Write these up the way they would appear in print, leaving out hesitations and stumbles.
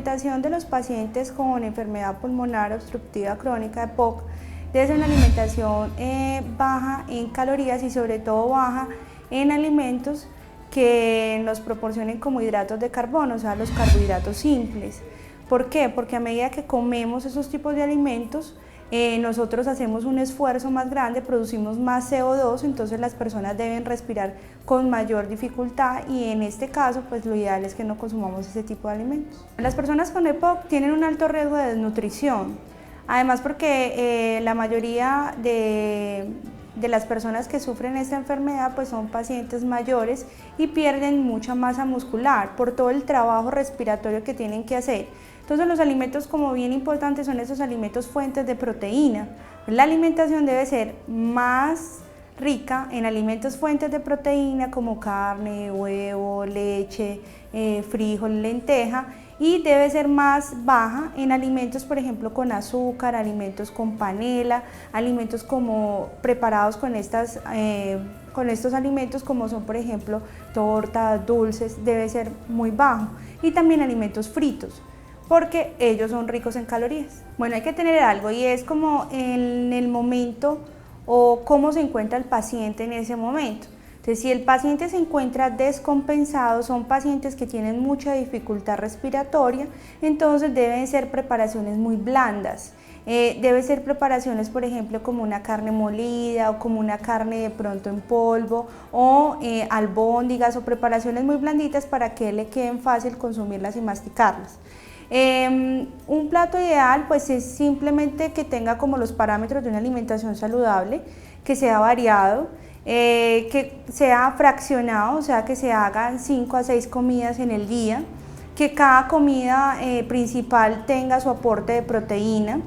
alimentación de los pacientes con enfermedad pulmonar obstructiva crónica, EPOC, debe ser una alimentación baja en calorías y sobre todo baja en alimentos que nos proporcionen como hidratos de carbono, o sea, los carbohidratos simples. ¿Por qué? Porque a medida que comemos esos tipos de alimentos, nosotros hacemos un esfuerzo más grande, producimos más CO2, entonces las personas deben respirar con mayor dificultad y en este caso pues lo ideal es que no consumamos ese tipo de alimentos. Las personas con EPOC tienen un alto riesgo de desnutrición, además porque la mayoría de las personas que sufren esta enfermedad pues son pacientes mayores y pierden mucha masa muscular por todo el trabajo respiratorio que tienen que hacer. Entonces los alimentos como bien importantes son esos alimentos fuentes de proteína. La alimentación debe ser más rica en alimentos fuentes de proteína como carne, huevo, leche, frijol, lenteja, y debe ser más baja en alimentos, por ejemplo, con azúcar, alimentos con panela, alimentos como preparados con estos alimentos como son, por ejemplo, tortas, dulces, debe ser muy bajo, y también alimentos fritos, porque ellos son ricos en calorías. Bueno, hay que tener algo y es como en el momento o cómo se encuentra el paciente en ese momento. Entonces, si el paciente se encuentra descompensado, son pacientes que tienen mucha dificultad respiratoria, entonces deben ser preparaciones muy blandas. Deben ser preparaciones, por ejemplo, como una carne molida o como una carne de pronto en polvo o albóndigas o preparaciones muy blanditas para que le queden fácil consumirlas y masticarlas. Un plato ideal pues es simplemente que tenga como los parámetros de una alimentación saludable, que sea variado, que sea fraccionado, o sea que se hagan 5 a 6 comidas en el día, que cada comida principal tenga su aporte de proteína,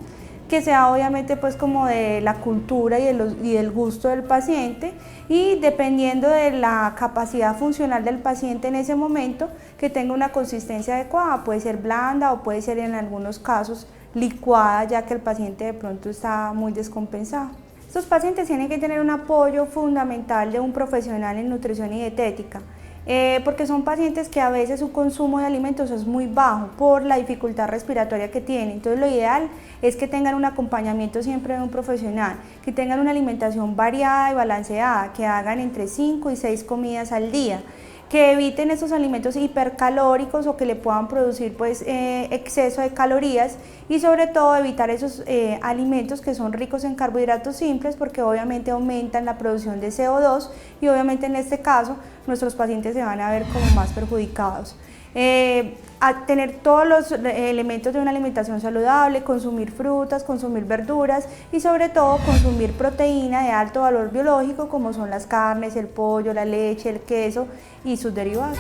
que sea obviamente pues como de la cultura y del gusto del paciente, y dependiendo de la capacidad funcional del paciente en ese momento, que tenga una consistencia adecuada, puede ser blanda o puede ser en algunos casos licuada, ya que el paciente de pronto está muy descompensado. Estos pacientes tienen que tener un apoyo fundamental de un profesional en nutrición y dietética, porque son pacientes que a veces su consumo de alimentos es muy bajo por la dificultad respiratoria que tienen. Entonces lo ideal es que tengan un acompañamiento siempre de un profesional, que tengan una alimentación variada y balanceada, que hagan entre 5 y 6 comidas al día, que eviten esos alimentos hipercalóricos o que le puedan producir pues, exceso de calorías, y sobre todo evitar esos alimentos que son ricos en carbohidratos simples, porque obviamente aumentan la producción de CO2 y obviamente en este caso nuestros pacientes se van a ver como más perjudicados. A tener todos los elementos de una alimentación saludable, consumir frutas, consumir verduras y sobre todo consumir proteína de alto valor biológico como son las carnes, el pollo, la leche, el queso y sus derivados.